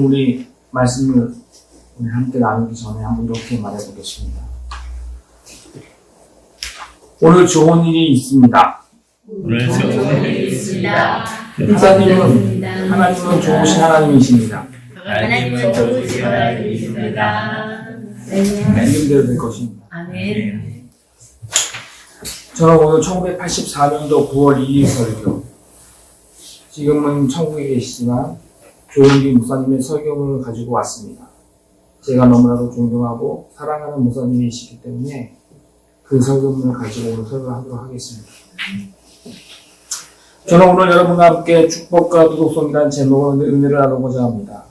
우리 말씀을 우리 함께 나누기 전에 한번 이렇게 말해보겠습니다. 오늘 좋은 일이 있습니다. 오늘 좋은 일이 있습니다. 하나님은 좋으신 하나님이십니다. 하나님은 좋으신 하나님이십니다. 말씀대로 될 것입니다. 아멘. 저는 오늘 1984년도 9월 2일 설교, 지금은 천국에 계시지만 조영기 목사님의 설교를 가지고 왔습니다. 제가 너무나도 존경하고 사랑하는 목사님이시기 때문에 그 설교문을 가지고 오늘 설교를 하도록 하겠습니다. 저는 오늘 여러분과 함께 축복과 도덕성이라는 제목으로 은혜를 나누고자 합니다.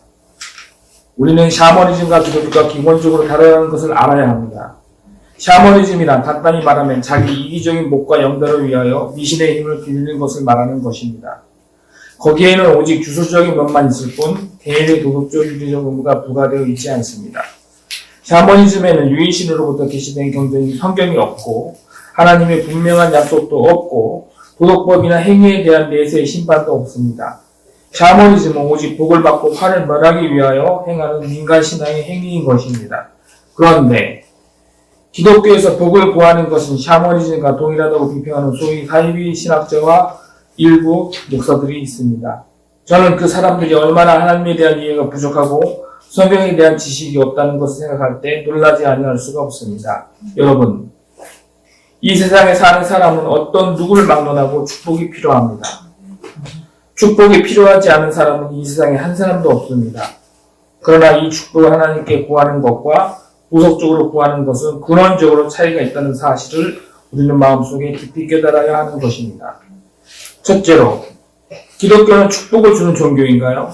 우리는 샤머니즘과 기독교가 기본적으로 다르다는 것을 알아야 합니다. 샤머니즘이란 간단히 말하면 자기 이기적인 목과 영달을 위하여 미신의 힘을 빌리는 것을 말하는 것입니다. 거기에는 오직 주술적인 면만 있을 뿐 개인의 도덕적 윤리적 의무가 부과되어 있지 않습니다. 샤머니즘에는 유인신으로부터 계시된 성경이 없고 하나님의 분명한 약속도 없고 도덕법이나 행위에 대한 내세의 심판도 없습니다. 샤머니즘은 오직 복을 받고 화를 면하기 위하여 행하는 인간신앙의 행위인 것입니다. 그런데 기독교에서 복을 구하는 것은 샤머니즘과 동일하다고 비평하는 소위 사이비 신학자와 일부 목사들이 있습니다. 저는 그 사람들이 얼마나 하나님에 대한 이해가 부족하고 성경에 대한 지식이 없다는 것을 생각할 때 놀라지 아니할 수가 없습니다. 여러분, 이 세상에 사는 사람은 어떤 누구를 막론하고 축복이 필요합니다. 축복이 필요하지 않은 사람은 이 세상에 한 사람도 없습니다. 그러나 이 축복을 하나님께 구하는 것과 무속적으로 구하는 것은 근원적으로 차이가 있다는 사실을 우리는 마음속에 깊이 깨달아야 하는 것입니다. 첫째로, 기독교는 축복을 주는 종교인가요?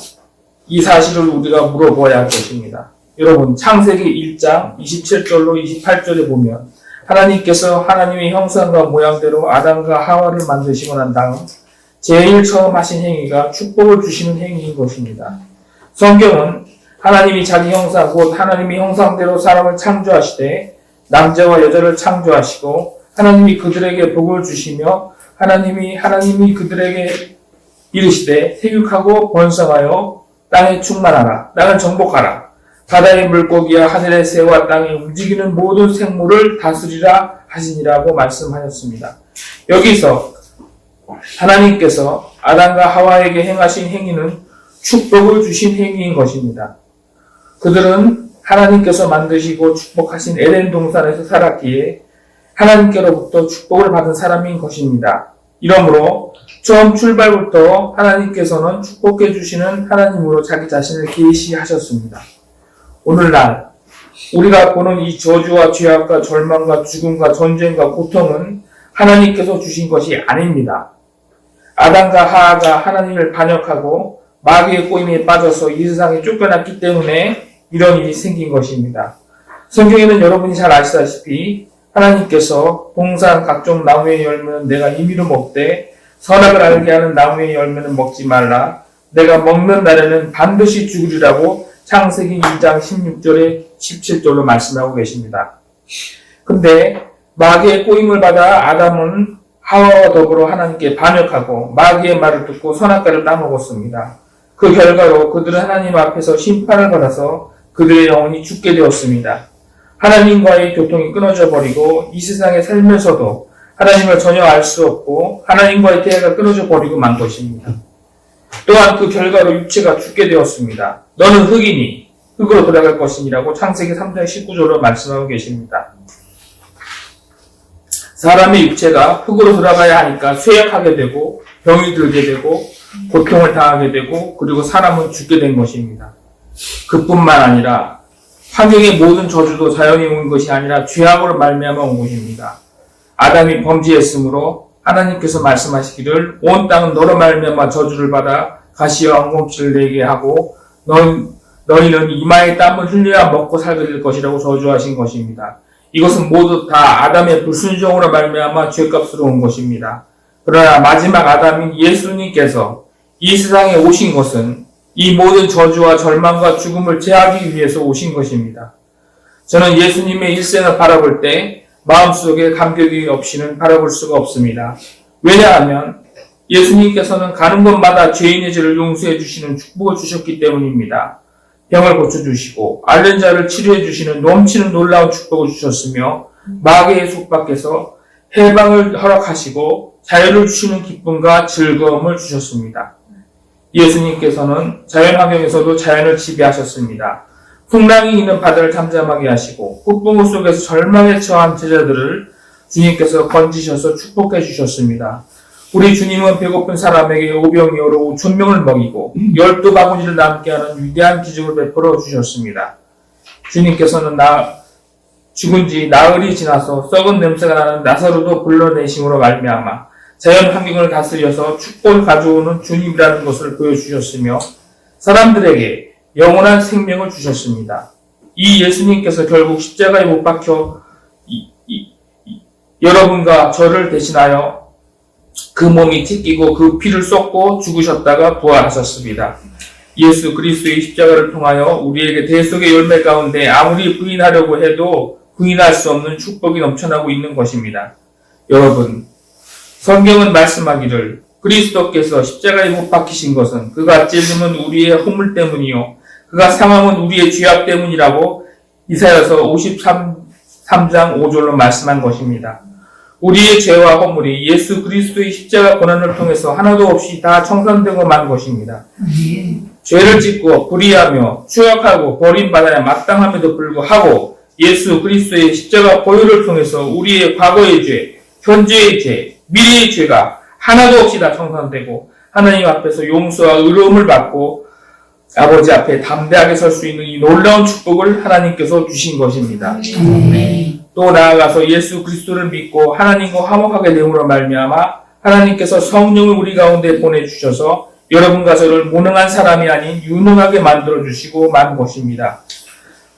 이 사실을 우리가 물어보아야 할 것입니다. 여러분, 창세기 1장 27절로 28절에 보면 하나님께서 하나님의 형상과 모양대로 아담과 하와를 만드시고 난 다음 제일 처음 하신 행위가 축복을 주시는 행위인 것입니다. 성경은 하나님이 자기 형상, 곧 하나님의 형상대로 사람을 창조하시되 남자와 여자를 창조하시고 하나님이 그들에게 복을 주시며 하나님이 그들에게 이르시되 생육하고 번성하여 땅에 충만하라, 땅을 정복하라, 바다의 물고기와 하늘의 새와 땅에 움직이는 모든 생물을 다스리라 하시니라고 말씀하셨습니다. 여기서 하나님께서 아담과 하와에게 행하신 행위는 축복을 주신 행위인 것입니다. 그들은 하나님께서 만드시고 축복하신 에덴 동산에서 살았기에 하나님께로부터 축복을 받은 사람인 것입니다. 이러므로 처음 출발부터 하나님께서는 축복해 주시는 하나님으로 자기 자신을 계시하셨습니다. 오늘날 우리가 보는 이 저주와 죄악과 절망과 죽음과 전쟁과 고통은 하나님께서 주신 것이 아닙니다. 아담과 하하가 하나님을 반역하고 마귀의 꼬임에 빠져서 이 세상에 쫓겨났기 때문에 이런 일이 생긴 것입니다. 성경에는 여러분이 잘 아시다시피 하나님께서 동산 각종 나무의 열매는 내가 임의로 먹되 선악을 알게 하는 나무의 열매는 먹지 말라. 내가 먹는 날에는 반드시 죽으리라고 창세기 2장 16절에 17절로 말씀하고 계십니다. 근데 마귀의 꼬임을 받아 아담은 하와와 더불어 하나님께 반역하고 마귀의 말을 듣고 선악과를 따먹었습니다. 그 결과로 그들은 하나님 앞에서 심판을 받아서 그들의 영혼이 죽게 되었습니다. 하나님과의 교통이 끊어져 버리고 이 세상에 살면서도 하나님을 전혀 알 수 없고 하나님과의 대화가 끊어져 버리고 만 것입니다. 또한 그 결과로 육체가 죽게 되었습니다. 너는 흙이니 흙으로 돌아갈 것이니라고 창세기 3장 19절로 말씀하고 계십니다. 사람의 육체가 흙으로 돌아가야 하니까 쇠약하게 되고 병이 들게 되고 고통을 당하게 되고 그리고 사람은 죽게 된 것입니다. 그뿐만 아니라 환경의 모든 저주도 자연이 온 것이 아니라 죄악으로 말미암아 온 것입니다. 아담이 범죄했으므로 하나님께서 말씀하시기를 온 땅은 너로 말미암아 저주를 받아 가시와 엉겅퀴를 내게 하고 너희는 이마에 땀을 흘려야 먹고 살게 될 것이라고 저주하신 것입니다. 이것은 모두 다 아담의 불순종으로 말미암아 죄값으로 온 것입니다. 그러나 마지막 아담인 예수님께서 이 세상에 오신 것은 이 모든 저주와 절망과 죽음을 제하기 위해서 오신 것입니다. 저는 예수님의 일생을 바라볼 때 마음속에 감격이 없이는 바라볼 수가 없습니다. 왜냐하면 예수님께서는 가는 곳마다 죄인의 죄를 용서해 주시는 축복을 주셨기 때문입니다. 병을 고쳐주시고 앓는 자를 치료해 주시는 넘치는 놀라운 축복을 주셨으며 마귀의 속박에서 해방을 허락하시고 자유를 주시는 기쁨과 즐거움을 주셨습니다. 예수님께서는 자연 환경에서도 자연을 지배하셨습니다. 풍랑이 있는 바다를 잠잠하게 하시고 폭풍우 속에서 절망에 처한 제자들을 주님께서 건지셔서 축복해 주셨습니다. 우리 주님은 배고픈 사람에게 오병이어로 5,000명을 먹이고 12바구니를 남게 하는 위대한 기적을 베풀어 주셨습니다. 주님께서는 죽은 지 나흘이 지나서 썩은 냄새가 나는 나사로도 불러내심으로 말미암아 자연 환경을 다스려서 축복을 가져오는 주님이라는 것을 보여주셨으며 사람들에게 영원한 생명을 주셨습니다. 이 예수님께서 결국 십자가에 못 박혀 여러분과 저를 대신하여 그 몸이 찢기고 그 피를 쏟고 죽으셨다가 부활하셨습니다. 예수 그리스도의 십자가를 통하여 우리에게 대속의 열매 가운데 아무리 부인하려고 해도 부인할 수 없는 축복이 넘쳐나고 있는 것입니다. 여러분, 성경은 말씀하기를 그리스도께서 십자가에 못 박히신 것은 그가 찔림은 우리의 허물 때문이요 그가 상함은 우리의 죄악 때문이라고 이사야서 53장 5절로 말씀한 것입니다. 우리의 죄와 허물이 예수 그리스도의 십자가 고난을 통해서 하나도 없이 다 청산되고 만 것입니다. 죄를 짓고 불의하며 추악하고 버림받아야 마땅함에도 불구하고 예수 그리스도의 십자가 보혈을 통해서 우리의 과거의 죄, 현재의 죄, 미래의 죄가 하나도 없이 다 청산되고 하나님 앞에서 용서와 의로움을 받고 아버지 앞에 담대하게 설 수 있는 이 놀라운 축복을 하나님께서 주신 것입니다. 또 나아가서 예수 그리스도를 믿고 하나님과 화목하게 됨으로 말미암아 하나님께서 성령을 우리 가운데 보내주셔서 여러분과 저를 무능한 사람이 아닌 유능하게 만들어주시고 만 것입니다.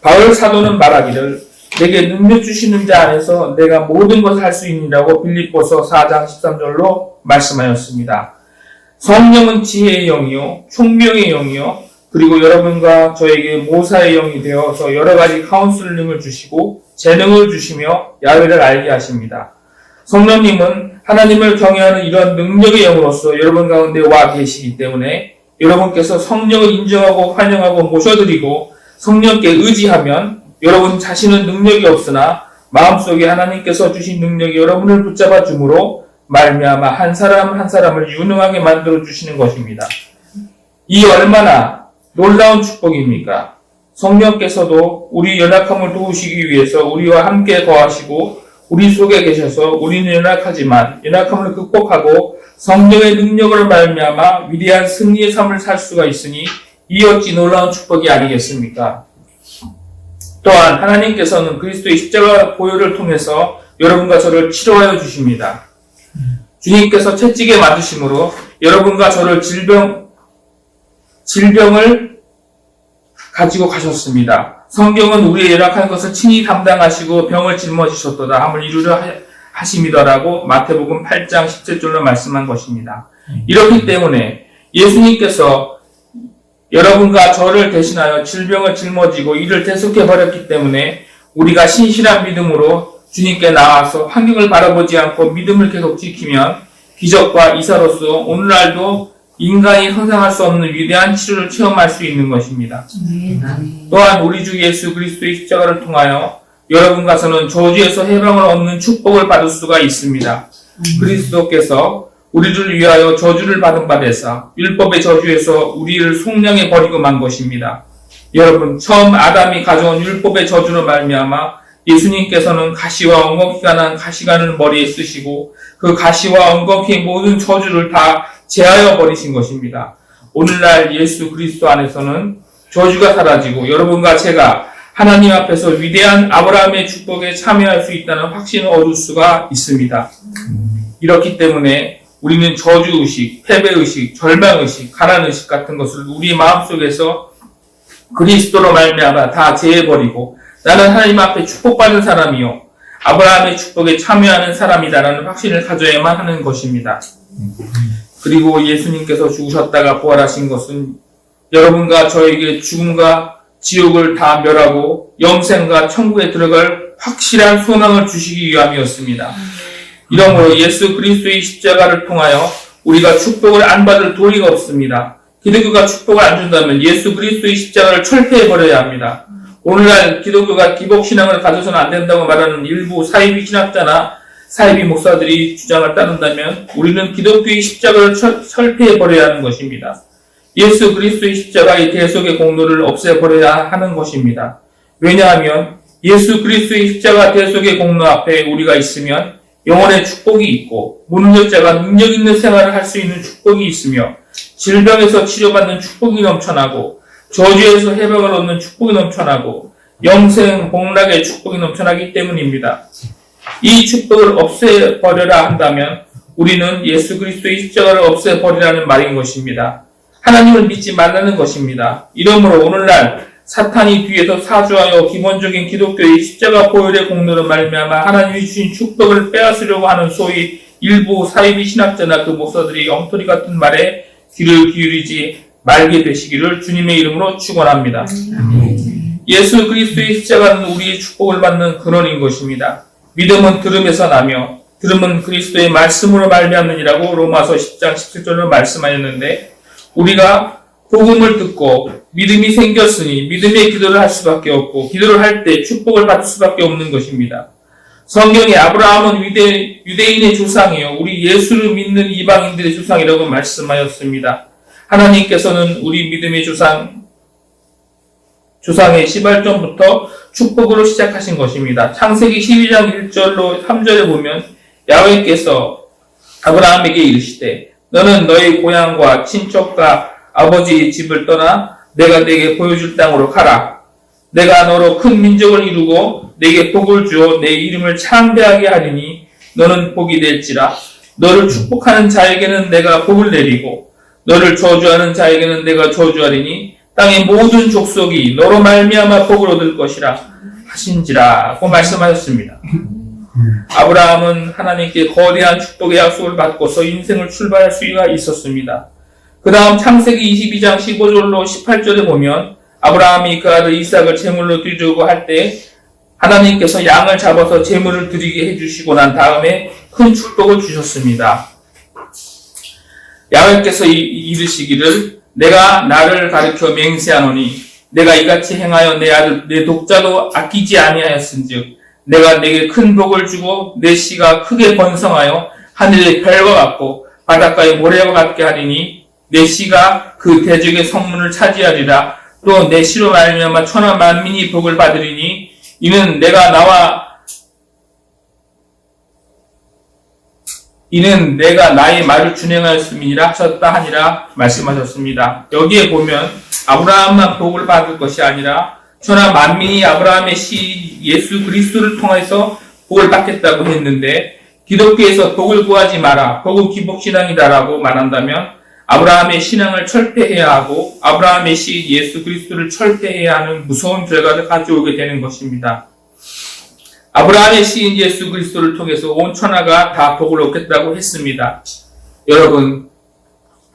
바울 사도는 말하기를 내게 능력 주시는 자 안에서 내가 모든 것을 할 수 있느라고 빌립보서 4장 13절로 말씀하였습니다. 성령은 지혜의 영이요 총명의 영이요 그리고 여러분과 저에게 모사의 영이 되어서 여러 가지 카운슬링을 주시고 재능을 주시며 야훼를 알게 하십니다. 성령님은 하나님을 경외하는 이런 능력의 영으로서 여러분 가운데 와 계시기 때문에 여러분께서 성령을 인정하고 환영하고 모셔드리고 성령께 의지하면 여러분 자신은 능력이 없으나 마음속에 하나님께서 주신 능력이 여러분을 붙잡아 주므로 말미암아 한 사람 한 사람을 유능하게 만들어 주시는 것입니다. 이 얼마나 놀라운 축복입니까? 성령께서도 우리 연약함을 도우시기 위해서 우리와 함께 거하시고 우리 속에 계셔서 우리는 연약하지만 연약함을 극복하고 성령의 능력을 말미암아 위대한 승리의 삶을 살 수가 있으니 이 어찌 놀라운 축복이 아니겠습니까? 또한 하나님께서는 그리스도의 십자가 보혈을 통해서 여러분과 저를 치료하여 주십니다. 주님께서 채찍에 맞으심으로 여러분과 저를 질병을 가지고 가셨습니다. 성경은 우리의 연약한 것을 친히 담당하시고 병을 짊어지셨도다 함을 이루려 하심이더라고 마태복음 8장 17절로 말씀한 것입니다. 이렇기 때문에 예수님께서 여러분과 저를 대신하여 질병을 짊어지고 이를 대속해버렸기 때문에 우리가 신실한 믿음으로 주님께 나와서 환경을 바라보지 않고 믿음을 계속 지키면 기적과 이사로서 오늘날도 인간이 상상할 수 없는 위대한 치료를 체험할 수 있는 것입니다. 또한 우리 주 예수 그리스도의 십자가를 통하여 여러분과 저는 저주에서 해방을 얻는 축복을 받을 수가 있습니다. 그리스도께서 우리를 위하여 저주를 받은 바 되사 율법의 저주에서 우리를 속량해 버리고 만 것입니다. 여러분, 처음 아담이 가져온 율법의 저주로 말미암아 예수님께서는 가시와 엉겅퀴가 난 가시관을 머리에 쓰시고 그 가시와 엉겅퀴의 모든 저주를 다 제하여 버리신 것입니다. 오늘날 예수 그리스도 안에서는 저주가 사라지고 여러분과 제가 하나님 앞에서 위대한 아브라함의 축복에 참여할 수 있다는 확신을 얻을 수가 있습니다. 이렇기 때문에 우리는 저주의식, 패배의식, 절망의식, 가난의식 같은 것을 우리 마음속에서 그리스도로 말미암아 다 제해버리고 나는 하나님 앞에 축복받은 사람이요 아브라함의 축복에 참여하는 사람이다라는 확신을 가져야만 하는 것입니다. 그리고 예수님께서 죽으셨다가 부활하신 것은 여러분과 저에게 죽음과 지옥을 다 멸하고 영생과 천국에 들어갈 확실한 소망을 주시기 위함이었습니다. 이러므로 예수 그리스도의 십자가를 통하여 우리가 축복을 안 받을 도리가 없습니다. 기독교가 축복을 안 준다면 예수 그리스도의 십자가를 철폐해버려야 합니다. 오늘날 기독교가 기복신앙을 가져서는 안 된다고 말하는 일부 사이비 신학자나 사이비 목사들이 주장을 따른다면 우리는 기독교의 십자가를 철폐해버려야 하는 것입니다. 예수 그리스도의 십자가의 대속의 공로를 없애버려야 하는 것입니다. 왜냐하면 예수 그리스도의 십자가 대속의 공로 앞에 우리가 있으면 영혼의 축복이 있고 무능력자가 능력 있는 생활을 할 수 있는 축복이 있으며 질병에서 치료받는 축복이 넘쳐나고 저주에서 해방을 얻는 축복이 넘쳐나고 영생 복락의 축복이 넘쳐나기 때문입니다. 이 축복을 없애버려라 한다면 우리는 예수 그리스도의 십자가를 없애버리라는 말인 것입니다. 하나님을 믿지 말라는 것입니다. 이러므로 오늘날 사탄이 뒤에서 사주하여 기본적인 기독교의 십자가 보혈의 공로로 말미암아 하나님이 주신 축복을 빼앗으려고 하는 소위 일부 사이비 신학자나 그 목사들이 엉터리 같은 말에 귀를 기울이지 말게 되시기를 주님의 이름으로 축원합니다. 예수 그리스도의 십자가는 우리의 축복을 받는 근원인 것입니다. 믿음은 들음에서 나며 들음은 그리스도의 말씀으로 말미암느니라고 로마서 10장 17절로 말씀하였는데 우리가 복음을 듣고 믿음이 생겼으니 믿음의 기도를 할 수밖에 없고 기도를 할 때 축복을 받을 수밖에 없는 것입니다. 성경에 아브라함은 유대인의 조상이요 우리 예수를 믿는 이방인들의 조상이라고 말씀하였습니다. 하나님께서는 우리 믿음의 조상의 시발점부터 축복으로 시작하신 것입니다. 창세기 12장 1절로 3절에 보면 야훼께서 아브라함에게 이르시되 너는 너의 고향과 친척과 아버지의 집을 떠나 내가 네게 보여줄 땅으로 가라. 내가 너로 큰 민족을 이루고 네게 복을 주어 내 이름을 창대하게 하리니 너는 복이 될지라. 너를 축복하는 자에게는 내가 복을 내리고 너를 저주하는 자에게는 내가 저주하리니 땅의 모든 족속이 너로 말미암아 복을 얻을 것이라 하신지라고 말씀하셨습니다. 아브라함은 하나님께 거대한 축복의 약속을 받고서 인생을 출발할 수가 있었습니다. 그 다음 창세기 22장 15절로 18절에 보면 아브라함이 그 아들 이삭을 제물로 드리려고 할 때 하나님께서 양을 잡아서 제물을 드리게 해주시고 난 다음에 큰 축복을 주셨습니다. 야훼께서 이르시기를 내가 나를 가리켜 맹세하노니 내가 이같이 행하여 내 아들 내 독자도 아끼지 아니하였은즉 내가 내게 큰 복을 주고 내 씨가 크게 번성하여 하늘의 별과 같고 바닷가의 모래와 같게 하리니 내 씨가 그 대적의 성문을 차지하리라. 또 내 씨로 말미암아 천하 만민이 복을 받으리니 이는 내가 나의 말을 준행하였음이니라 하셨다 하니라 말씀하셨습니다. 여기에 보면 아브라함만 복을 받을 것이 아니라 천하 만민이 아브라함의 씨 예수 그리스도를 통해서 복을 받겠다고 했는데 기독교에서 복을 구하지 마라. 복은 기복신앙이다라고 말한다면 아브라함의 신앙을 철폐해야 하고 아브라함의 씨 예수 그리스도를 철폐해야 하는 무서운 결과를 가져오게 되는 것입니다. 아브라함의 시인 예수 그리스도를 통해서 온 천하가 다 복을 얻겠다고 했습니다. 여러분,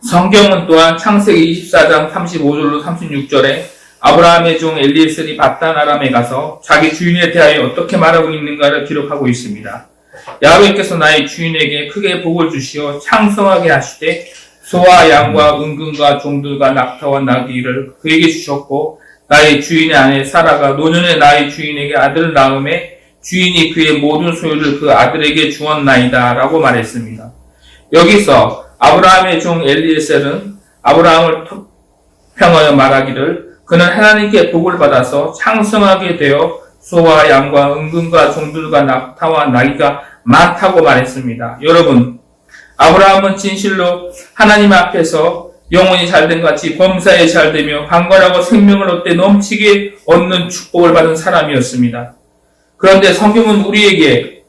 성경은 또한 창세기 24장 35절로 36절에 아브라함의 종 엘리에셀이 바단 아람에 가서 자기 주인에 대하여 어떻게 말하고 있는가를 기록하고 있습니다. 야훼께서 나의 주인에게 크게 복을 주시어 창성하게 하시되 소와 양과 은금과 종들과 낙타와 나귀를 그에게 주셨고 나의 주인의 아내 사라가 노년에 나의 주인에게 아들을 낳음에 주인이 그의 모든 소유를 그 아들에게 주었나이다 라고 말했습니다. 여기서 아브라함의 종 엘리에셀은 아브라함을 평하여 말하기를 그는 하나님께 복을 받아서 창성하게 되어 소와 양과 은금과 종들과 낙타와 나귀가 많다고 말했습니다. 여러분, 아브라함은 진실로 하나님 앞에서 영혼이 잘된 같이 범사에 잘되며 강건하고 생명을 얻되 넘치게 얻는 축복을 받은 사람이었습니다. 그런데 성경은 우리에게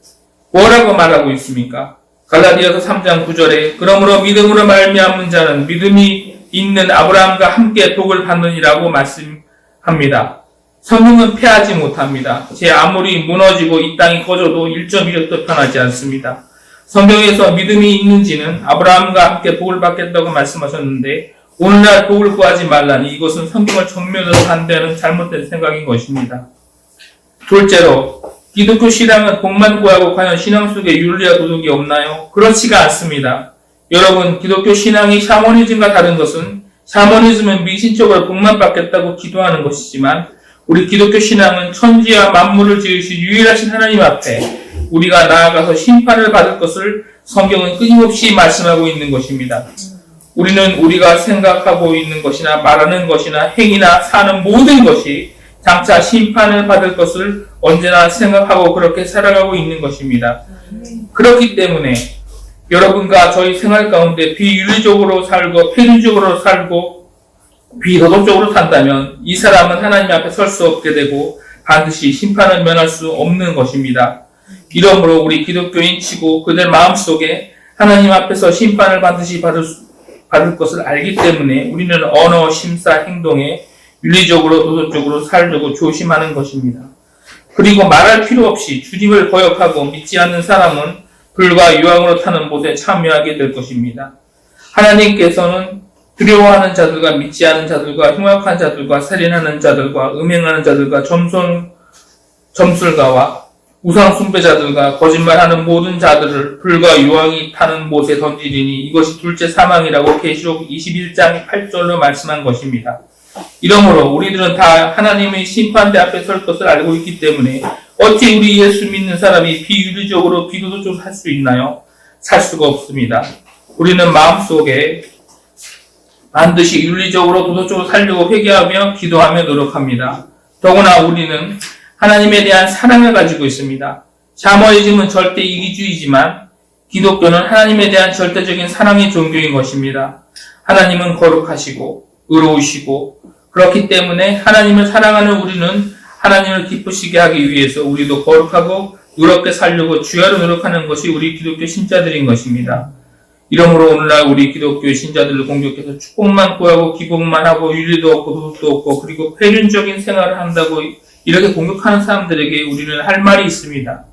뭐라고 말하고 있습니까? 갈라디아서 3장 9절에 그러므로 믿음으로 말미암은 자는 믿음이 있는 아브라함과 함께 복을 받느니라고 말씀합니다. 성경은 패하지 못합니다. 제 아무리 무너지고 이 땅이 꺼져도 1.1도 변하지 않습니다. 성경에서 믿음이 있는지는 아브라함과 함께 복을 받겠다고 말씀하셨는데 오늘날 복을 구하지 말라니 이것은 성경을 정면으로 반대하는 잘못된 생각인 것입니다. 둘째로 기독교 신앙은 복만 구하고 과연 신앙 속에 윤리와 도덕이 없나요? 그렇지가 않습니다. 여러분, 기독교 신앙이 샤머니즘과 다른 것은 샤머니즘은 미신적으로 복만 받겠다고 기도하는 것이지만 우리 기독교 신앙은 천지와 만물을 지으신 유일하신 하나님 앞에 우리가 나아가서 심판을 받을 것을 성경은 끊임없이 말씀하고 있는 것입니다. 우리는 우리가 생각하고 있는 것이나 말하는 것이나 행위나 사는 모든 것이 장차 심판을 받을 것을 언제나 생각하고 그렇게 살아가고 있는 것입니다. 그렇기 때문에 여러분과 저희 생활 가운데 비윤리적으로 살고 폐륜적으로 살고 비도덕적으로 산다면 이 사람은 하나님 앞에 설 수 없게 되고 반드시 심판을 면할 수 없는 것입니다. 이러므로 우리 기독교인 치고 그들 마음속에 하나님 앞에서 심판을 반드시 받을 것을 알기 때문에 우리는 언어, 심사, 행동에 윤리적으로 도덕적으로 살려고 조심하는 것입니다. 그리고 말할 필요 없이 주님을 거역하고 믿지 않는 사람은 불과 유황으로 타는 못에 참여하게 될 것입니다. 하나님께서는 두려워하는 자들과 믿지 않은 자들과 흉악한 자들과 살인하는 자들과 음행하는 자들과 점술가와 우상 숭배자들과 거짓말하는 모든 자들을 불과 유황이 타는 못에 던지리니 이것이 둘째 사망이라고 계시록 21장 8절로 말씀한 것입니다. 이러므로 우리들은 다 하나님의 심판대 앞에 설 것을 알고 있기 때문에 어찌 우리 예수 믿는 사람이 비윤리적으로 비도덕적으로 살 수 있나요? 살 수가 없습니다. 우리는 마음속에 반드시 윤리적으로 도덕적으로 살려고 회개하며 기도하며 노력합니다. 더구나 우리는 하나님에 대한 사랑을 가지고 있습니다. 샤머니즘은 절대 이기주의지만 기독교는 하나님에 대한 절대적인 사랑의 종교인 것입니다. 하나님은 거룩하시고 의로우시고 그렇기 때문에 하나님을 사랑하는 우리는 하나님을 기쁘시게 하기 위해서 우리도 거룩하고 의롭게 살려고 주야로 노력하는 것이 우리 기독교 신자들인 것입니다. 이러므로 오늘날 우리 기독교 신자들을 공격해서 축복만 구하고 기복만 하고 윤리도 없고 도덕도 없고 그리고 폐륜적인 생활을 한다고 이렇게 공격하는 사람들에게 우리는 할 말이 있습니다.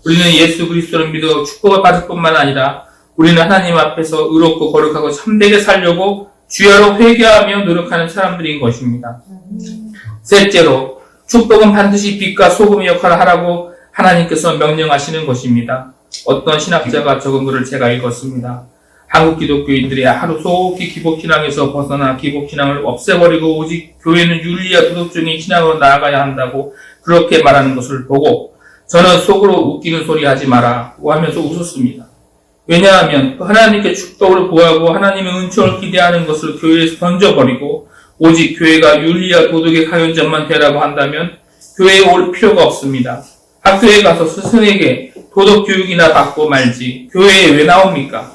우리는 예수 그리스도를 믿어 축복을 받을 뿐만 아니라 우리는 하나님 앞에서 의롭고 거룩하고 참되게 살려고 주야로 회개하며 노력하는 사람들인 것입니다. 셋째로 축복은 반드시 빛과 소금의 역할을 하라고 하나님께서 명령하시는 것입니다. 어떤 신학자가 적은 글을 제가 읽었습니다. 한국 기독교인들이 하루속히 기복신앙에서 벗어나 기복신앙을 없애버리고 오직 교회는 윤리와 도덕적인 신앙으로 나아가야 한다고 그렇게 말하는 것을 보고 저는 속으로 웃기는 소리 하지 마라고 하면서 웃었습니다. 왜냐하면 하나님께 축복을 구하고 하나님의 은총을 기대하는 것을 교회에서 던져버리고 오직 교회가 윤리와 도덕의 가연점만 되라고 한다면 교회에 올 필요가 없습니다. 학교에 가서 스승에게 도덕 교육이나 받고 말지 교회에 왜 나옵니까?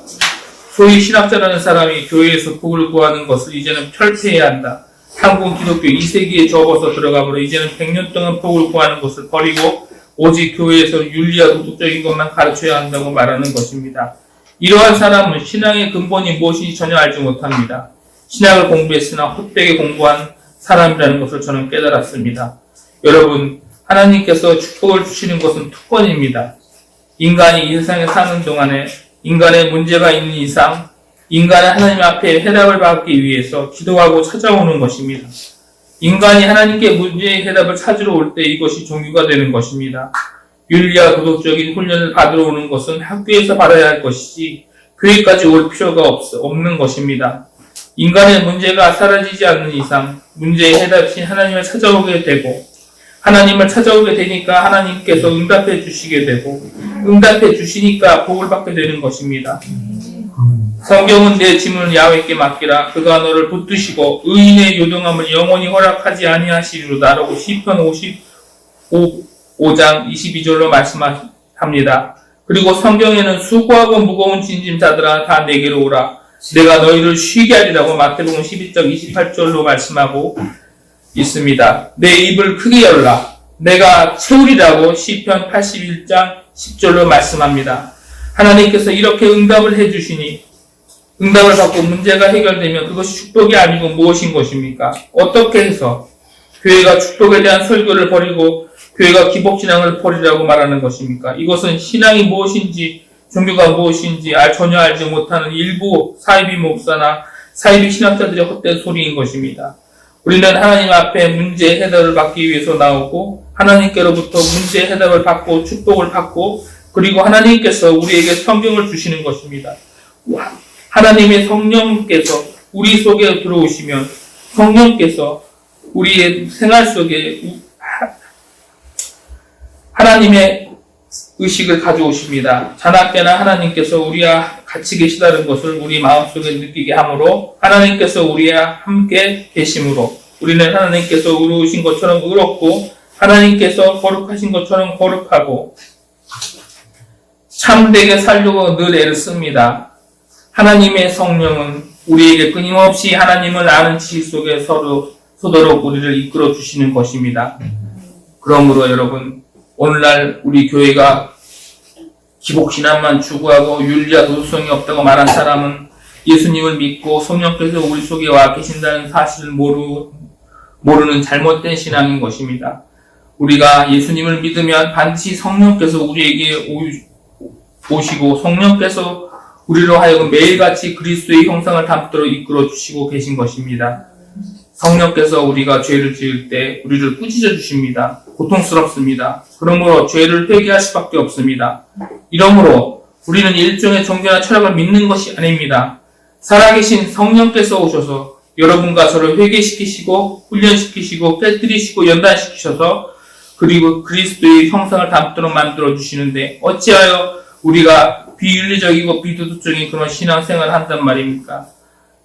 소위 신학자라는 사람이 교회에서 복을 구하는 것을 이제는 철폐해야 한다. 한국 기독교 2세기에 접어서 들어가버려 이제는 100년 동안 복을 구하는 것을 버리고 오직 교회에서 윤리와 도덕적인 것만 가르쳐야 한다고 말하는 것입니다. 이러한 사람은 신앙의 근본이 무엇인지 전혀 알지 못합니다. 신학을 공부했으나 헛되게 공부한 사람이라는 것을 저는 깨달았습니다. 여러분, 하나님께서 축복을 주시는 것은 특권입니다. 인간이 이 세상에 사는 동안에 인간의 문제가 있는 이상 인간은 하나님 앞에 해답을 받기 위해서 기도하고 찾아오는 것입니다. 인간이 하나님께 문제의 해답을 찾으러 올 때 이것이 종교가 되는 것입니다. 윤리와 도덕적인 훈련을 받으러 오는 것은 학교에서 받아야 할 것이지 교회까지 올 필요가 없는 것입니다. 인간의 문제가 사라지지 않는 이상 문제의 해답인 하나님을 찾아오게 되고 하나님을 찾아오게 되니까 하나님께서 응답해 주시게 되고 응답해 주시니까 복을 받게 되는 것입니다. 성경은 내 짐을 야훼께 맡기라 그가 너를 붙드시고 의인의 요동함을 영원히 허락하지 아니하시리로다 라고 시편 55장 22절로 말씀합니다. 그리고 성경에는 수고하고 무거운 짐진 자들아 다 내게로 오라 내가 너희를 쉬게 하리라고 마태복음 12장 28절로 말씀하고 있습니다. 내 입을 크게 열라 내가 채우리라고 시편 81장 10절로 말씀합니다. 하나님께서 이렇게 응답을 해주시니 응답을 받고 문제가 해결되면 그것이 축복이 아니고 무엇인 것입니까? 어떻게 해서 교회가 축복에 대한 설교를 버리고 교회가 기복신앙을 버리라고 말하는 것입니까? 이것은 신앙이 무엇인지 종교가 무엇인지 전혀 알지 못하는 일부 사이비 목사나 사이비 신학자들의 헛된 소리인 것입니다. 우리는 하나님 앞에 문제의 해답을 받기 위해서 나오고 하나님께로부터 문제의 해답을 받고 축복을 받고 그리고 하나님께서 우리에게 성경을 주시는 것입니다. 하나님의 성령께서 우리 속에 들어오시면 성령께서 우리의 생활 속에 하나님의 의식을 가져오십니다. 자나깨나 하나님께서 우리와 같이 계시다는 것을 우리 마음속에 느끼게 하므로 하나님께서 우리와 함께 계심으로 우리는 하나님께서 의로우신 것처럼 의롭고 하나님께서 거룩하신 것처럼 거룩하고 참되게 살려고 늘 애를 씁니다. 하나님의 성령은 우리에게 끊임없이 하나님을 아는 지식 속에 서도록 우리를 이끌어 주시는 것입니다. 그러므로 여러분, 오늘날 우리 교회가 기복신앙만 추구하고 윤리와 도덕성이 없다고 말한 사람은 예수님을 믿고 성령께서 우리 속에 와 계신다는 사실을 모르는 잘못된 신앙인 것입니다. 우리가 예수님을 믿으면 반드시 성령께서 우리에게 오시고 성령께서 우리로 하여금 매일같이 그리스도의 형상을 담도록 이끌어 주시고 계신 것입니다. 성령께서 우리가 죄를 지을 때 우리를 꾸짖어 주십니다. 고통스럽습니다. 그러므로 죄를 회개할 수밖에 없습니다. 이러므로 우리는 일종의 종교나 철학을 믿는 것이 아닙니다. 살아계신 성령께서 오셔서 여러분과 저를 회개시키시고 훈련시키시고 깨뜨리시고 연단시키셔서 그리고 그리스도의 형상을 담도록 만들어 주시는데 어찌하여 우리가 비윤리적이고 비도덕적인 그런 신앙생활을 한단 말입니까?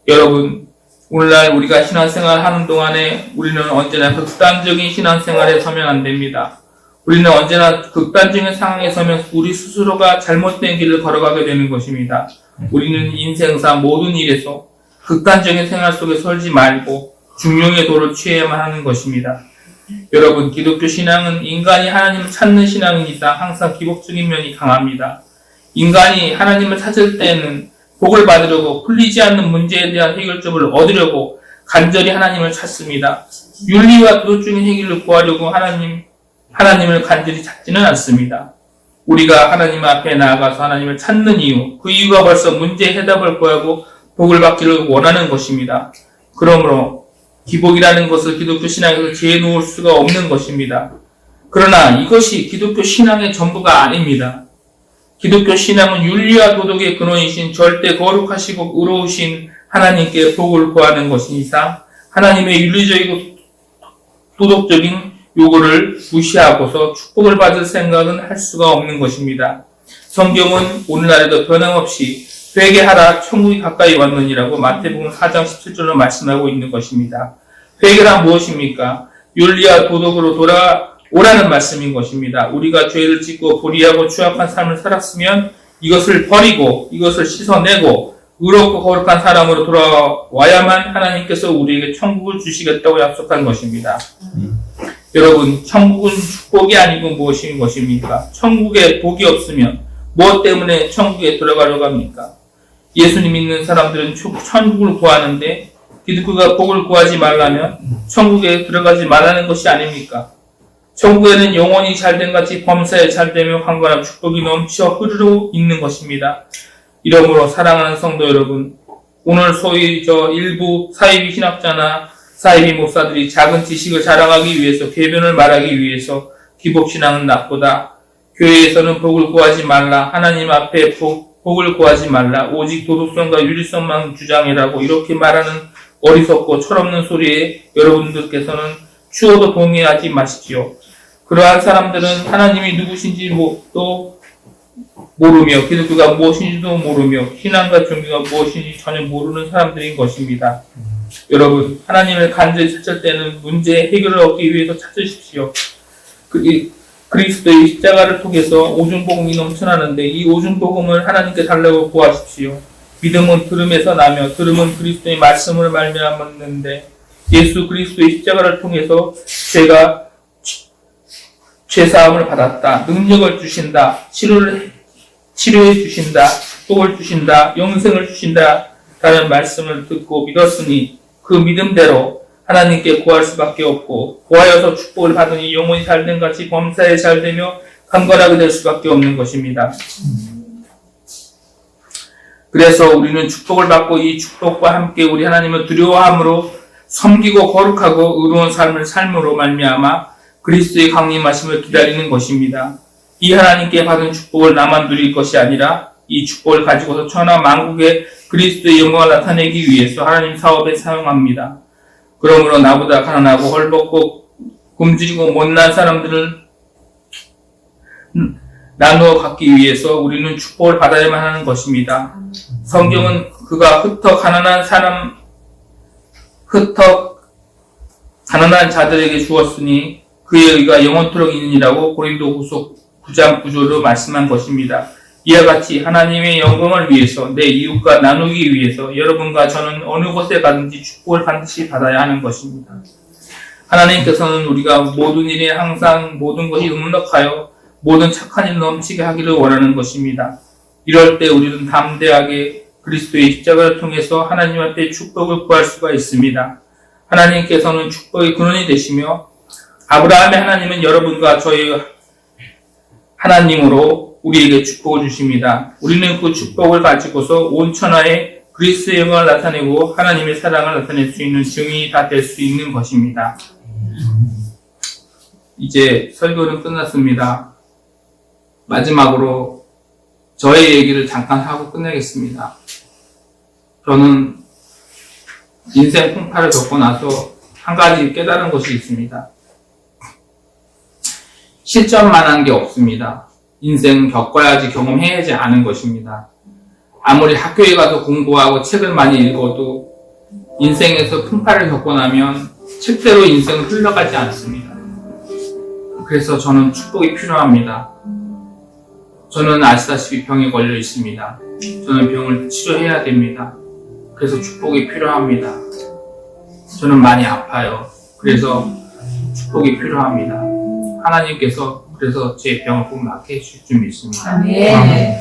여러분, 오늘날 우리가 신앙생활을 하는 동안에 우리는 언제나 극단적인 신앙생활에 서면 안 됩니다. 우리는 언제나 극단적인 상황에 서면 우리 스스로가 잘못된 길을 걸어가게 되는 것입니다. 우리는 인생사 모든 일에서 극단적인 생활 속에 설지 말고 중용의 도를 취해야만 하는 것입니다. 여러분, 기독교 신앙은 인간이 하나님을 찾는 신앙인 이상 항상 기복적인 면이 강합니다. 인간이 하나님을 찾을 때는 복을 받으려고 풀리지 않는 문제에 대한 해결점을 얻으려고 간절히 하나님을 찾습니다. 윤리와 도덕적인 해결을 구하려고 하나님을 간절히 찾지는 않습니다. 우리가 하나님 앞에 나아가서 하나님을 찾는 이유, 그 이유가 벌써 문제의 해답을 구하고 복을 받기를 원하는 것입니다. 그러므로 기복이라는 것을 기독교 신앙에서 제놓을 수가 없는 것입니다. 그러나 이것이 기독교 신앙의 전부가 아닙니다. 기독교 신앙은 윤리와 도덕의 근원이신 절대 거룩하시고 의로우신 하나님께 복을 구하는 것인 이상 하나님의 윤리적이고 도덕적인 요구를 무시하고서 축복을 받을 생각은 할 수가 없는 것입니다. 성경은 오늘날에도 변함없이 회개하라 천국이 가까이 왔느니라고 마태복음 4장 17절로 말씀하고 있는 것입니다. 회개란 무엇입니까? 윤리와 도덕으로 돌아오라는 말씀인 것입니다. 우리가 죄를 짓고 불의하고 추악한 삶을 살았으면 이것을 버리고 이것을 씻어내고 의롭고 거룩한 사람으로 돌아와야만 하나님께서 우리에게 천국을 주시겠다고 약속한 것입니다. 여러분, 천국은 축복이 아니고 무엇인 것입니까? 천국에 복이 없으면 무엇 때문에 천국에 들어가려고 합니까? 예수님 믿는 사람들은 천국을 구하는데 기독교가 복을 구하지 말라면 천국에 들어가지 말라는 것이 아닙니까? 천국에는 영혼이 잘된 같이 범사에 잘되며 강건한 축복이 넘쳐 흐르고 있는 것입니다. 이러므로 사랑하는 성도 여러분, 오늘 소위 일부 사이비 신학자나 사이비 목사들이 작은 지식을 자랑하기 위해서 궤변을 말하기 위해서 기복신앙은 나쁘다. 교회에서는 복을 구하지 말라. 하나님 앞에 복을 구하지 말라. 오직 도덕성과 윤리성만 주장이라고 이렇게 말하는 어리석고 철없는 소리에 여러분들께서는 추워도 동의하지 마십시오. 그러한 사람들은 하나님이 누구신지 또 모르며 기독교가 무엇인지도 모르며 신앙과 종교가 무엇인지 전혀 모르는 사람들인 것입니다. 여러분, 하나님을 간절히 찾을 때는 문제의 해결을 얻기 위해서 찾으십시오. 그리스도의 십자가를 통해서 오중복음이 넘쳐나는데 이 오중복음을 하나님께 달라고 구하십시오. 믿음은 들음에서 나며 들음은 그리스도의 말씀을 말미암았는데 예수 그리스도의 십자가를 통해서 제가 죄사함을 받았다. 능력을 주신다. 치료해 주신다. 축복을 주신다. 영생을 주신다. 라는 말씀을 듣고 믿었으니 그 믿음대로 하나님께 구할 수밖에 없고 구하여서 축복을 받으니 영혼이 잘된 같이 범사에 잘되며 강건하게 될 수밖에 없는 것입니다. 그래서 우리는 축복을 받고 이 축복과 함께 우리 하나님을 두려워함으로 섬기고 거룩하고 의로운 삶을 삶으로 말미암아 그리스도의 강림하심을 기다리는 것입니다. 이 하나님께 받은 축복을 나만 누릴 것이 아니라 이 축복을 가지고서 천하 만국에 그리스도의 영광을 나타내기 위해서 하나님 사업에 사용합니다. 그러므로 나보다 가난하고 헐벗고 굶주리고 못난 사람들을 나누어 갖기 위해서 우리는 축복을 받아야만 하는 것입니다. 성경은 그가 흩어 가난한 자들에게 주었으니 그의 의가 영원토록 있느니라고 고린도후서 9장 9절로 말씀한 것입니다. 이와 같이 하나님의 영광을 위해서 내 이웃과 나누기 위해서 여러분과 저는 어느 곳에 가든지 축복을 반드시 받아야 하는 것입니다. 하나님께서는 우리가 모든 일에 항상 모든 것이 넉넉하여 모든 착한 일 넘치게 하기를 원하는 것입니다. 이럴 때 우리는 담대하게 그리스도의 십자가를 통해서 하나님한테 축복을 구할 수가 있습니다. 하나님께서는 축복의 근원이 되시며 아브라함의 하나님은 여러분과 저의 하나님으로 우리에게 축복을 주십니다. 우리는 그 축복을 가지고서 온 천하에 그리스도의 영광을 나타내고 하나님의 사랑을 나타낼 수 있는 증인이 다 될 수 있는 것입니다. 이제 설교는 끝났습니다. 마지막으로 저의 얘기를 잠깐 하고 끝내겠습니다. 저는 인생 풍파를 겪고 나서 한 가지 깨달은 것이 있습니다. 실전만 한 게 없습니다. 인생은 겪어야지 경험해야지 아는 것입니다. 아무리 학교에 가서 공부하고 책을 많이 읽어도 인생에서 풍파를 겪고 나면 책대로 인생은 흘러가지 않습니다. 그래서 저는 축복이 필요합니다. 저는 아시다시피 병에 걸려 있습니다. 저는 병을 치료해야 됩니다. 그래서 축복이 필요합니다. 저는 많이 아파요. 그래서 축복이 필요합니다. 하나님께서 그래서 제 병을 꼭 낫게 해주실 줄 믿습니다. 아멘.